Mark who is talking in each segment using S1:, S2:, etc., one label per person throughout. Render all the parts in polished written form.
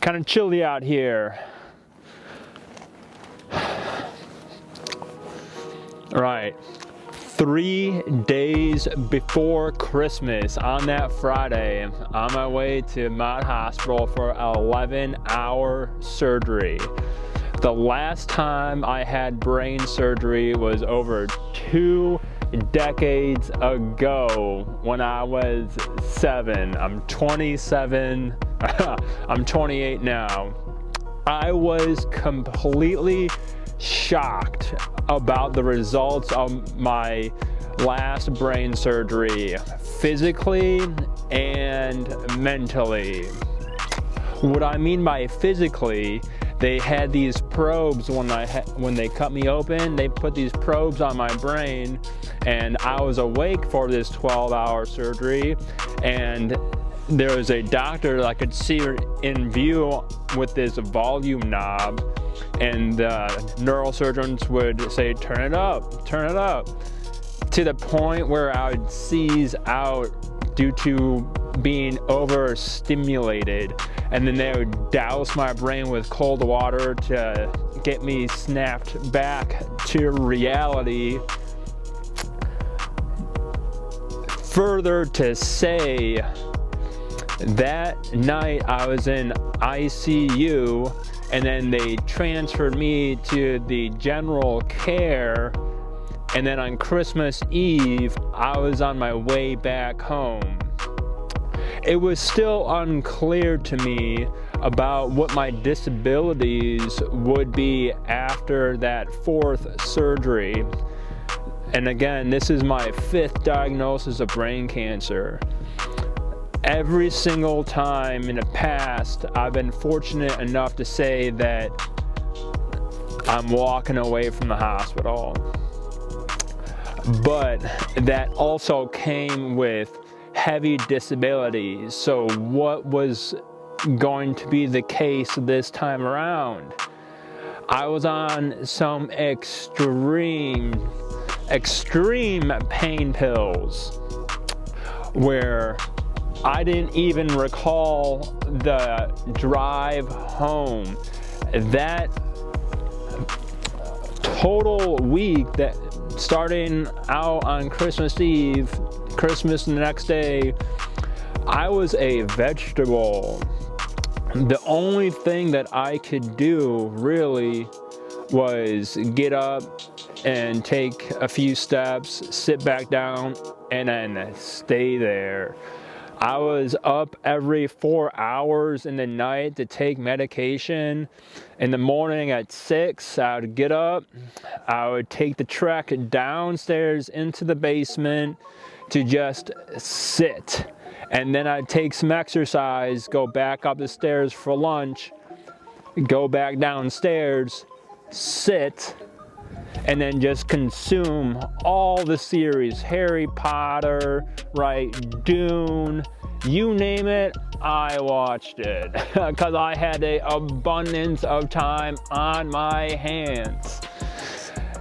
S1: Kind of chilly out here. Right. 3 days before Christmas, on that Friday, on my way to Mount Hospital for an 11-hour surgery. The last time I had brain surgery was over 2 decades ago when I was 7. I'm 27. I'm 28 now. I was completely shocked about the results of my last brain surgery, physically and mentally. What I mean by physically, they had these probes when they cut me open. They put these probes on my brain, and I was awake for this 12-hour surgery, and there was a doctor that I could see in view with this volume knob, and the neurosurgeons would say, turn it up, to the point where I would seize out due to being overstimulated, and then they would douse my brain with cold water to get me snapped back to reality. Further to say, that night I was in ICU, and then they transferred me to the general care, and then on Christmas Eve I was on my way back home. It was still unclear to me about what my disabilities would be after that 4th surgery. And again, this is my 5th diagnosis of brain cancer. Every single time in the past, I've been fortunate enough to say that I'm walking away from the hospital. But that also came with heavy disabilities. So what was going to be the case this time around? I was on some extreme pain pills where I didn't even recall the drive home. That total week, that starting out on Christmas Eve, Christmas the next day, I was a vegetable. The only thing that I could do really was get up and take a few steps, sit back down, and then stay there. I was up every 4 hours in the night to take medication. In the morning at 6, I would get up, I would take the trek downstairs into the basement to just sit. And then I'd take some exercise, go back up the stairs for lunch, go back downstairs, sit, and then just consume all the series, Harry Potter, right, Dune, you name it, I watched it, because I had an abundance of time on my hands.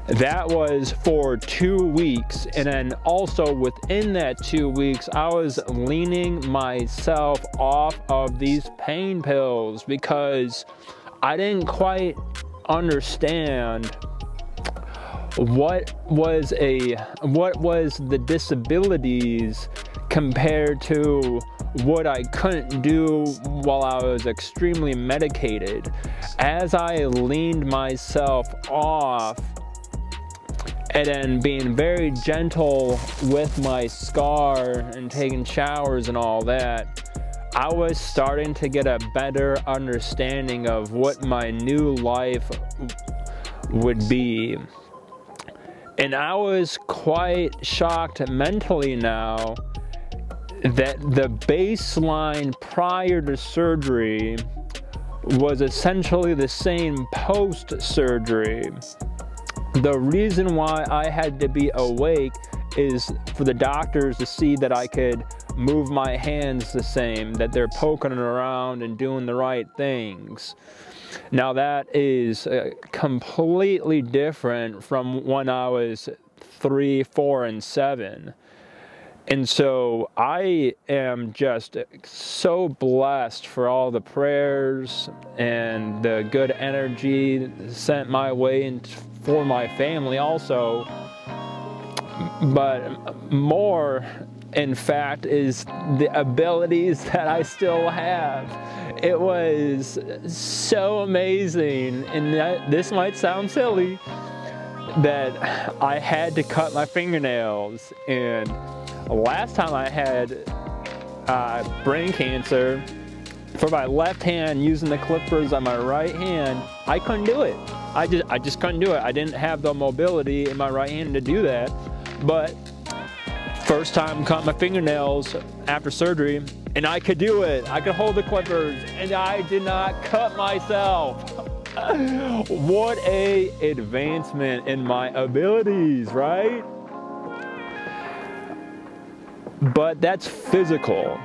S1: That was for 2 weeks, and then also within that 2 weeks, I was leaning myself off of these pain pills because I didn't quite understand what was the disabilities compared to what I couldn't do while I was extremely medicated. As I leaned myself off and then being very gentle with my scar and taking showers and all that, I was starting to get a better understanding of what my new life would be. And I was quite shocked mentally now that the baseline prior to surgery was essentially the same post-surgery. The reason why I had to be awake is for the doctors to see that I could move my hands the same, that they're poking around and doing the right things. Now that is completely different from when I was 3, 4, and 7. And so I am just so blessed for all the prayers and the good energy sent my way and for my family also. But more, in fact, is the abilities that I still have. It was so amazing, and this might sound silly, that I had to cut my fingernails. And last time I had brain cancer, for my left hand, using the clippers on my right hand, I couldn't do it. I just couldn't do it. I didn't have the mobility in my right hand to do that. But first time cut my fingernails after surgery, and I could do it. I could hold the clippers, and I did not cut myself. What a advancement in my abilities, right? But that's physical.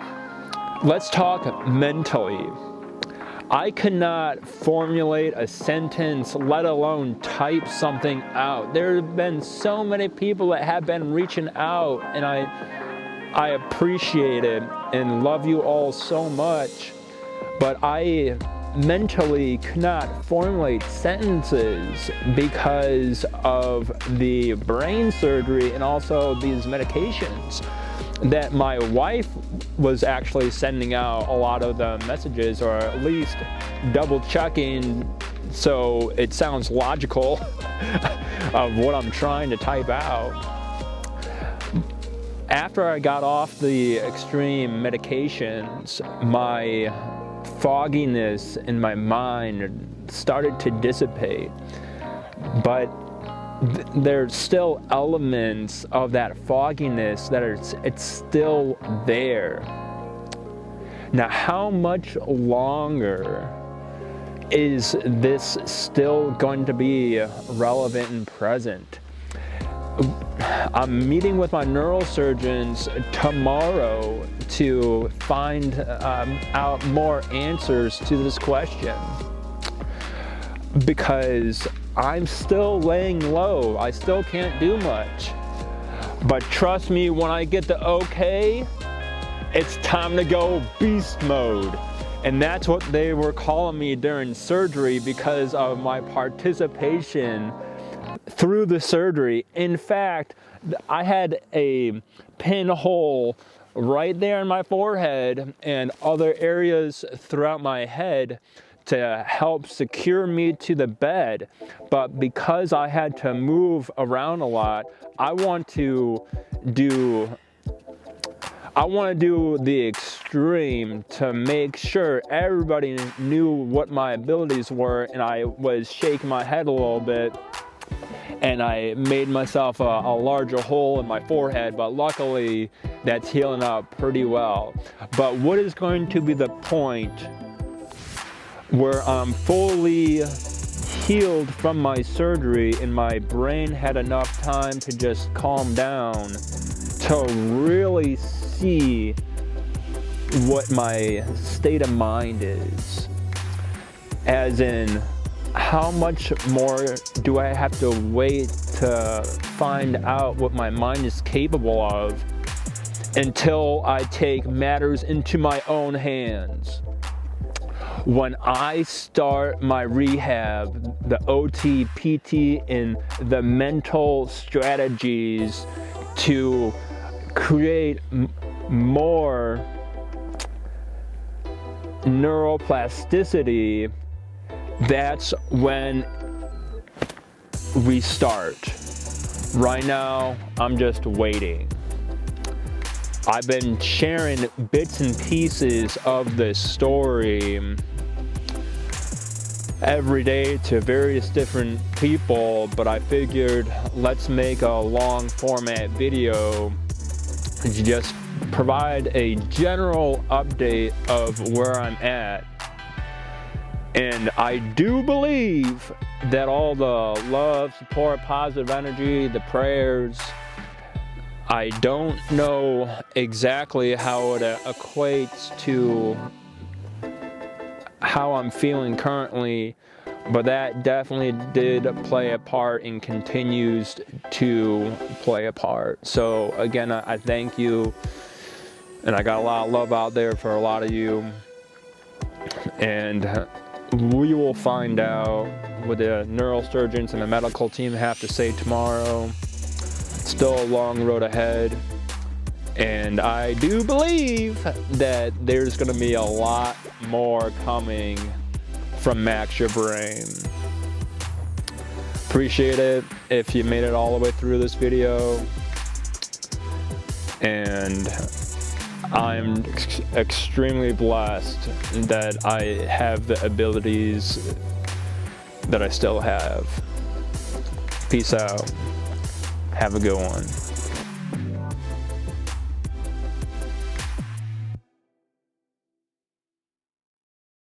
S1: Let's talk mentally. I could not formulate a sentence, let alone type something out. There have been so many people that have been reaching out, and I appreciate it and love you all so much, but I mentally could not formulate sentences because of the brain surgery and also these medications that my wife was actually sending out a lot of the messages, or at least double checking so it sounds logical of what I'm trying to type out. After I got off the extreme medications, my fogginess in my mind started to dissipate, but there's still elements of that fogginess that it's still there. Now, how much longer is this still going to be relevant and present? I'm meeting with my neurosurgeons tomorrow to find out more answers to this question, because I'm still laying low. I still can't do much. But trust me, when I get the okay, it's time to go beast mode. And that's what they were calling me during surgery because of my participation through the surgery. In fact, I had a pinhole right there in my forehead and other areas throughout my head to help secure me to the bed. But because I had to move around a lot, I want to do the extreme to make sure everybody knew what my abilities were, and I was shaking my head a little bit, and I made myself a larger hole in my forehead, but luckily that's healing up pretty well. But what is going to be the point where I'm fully healed from my surgery and my brain had enough time to just calm down to really see what my state of mind is? As in, how much more do I have to wait to find out what my mind is capable of until I take matters into my own hands? When I start my rehab, the OT, PT, and the mental strategies to create more neuroplasticity, that's when we start. Right now, I'm just waiting. I've been sharing bits and pieces of this story every day to various different people, but I figured let's make a long format video to just provide a general update of where I'm at. And I do believe that all the love, support, positive energy, the prayers, I don't know exactly how it equates to how I'm feeling currently, But that definitely did play a part and continues to play a part. So again, I thank you, and I got a lot of love out there for a lot of you, and we will find out what the neurosurgeons and the medical team have to say tomorrow. Still a long road ahead, and I do believe that there's going to be a lot more coming from Max Your Brain. Appreciate it if you made it all the way through this video, and I'm extremely blessed that I have the abilities that I still have. Peace out. Have a good one.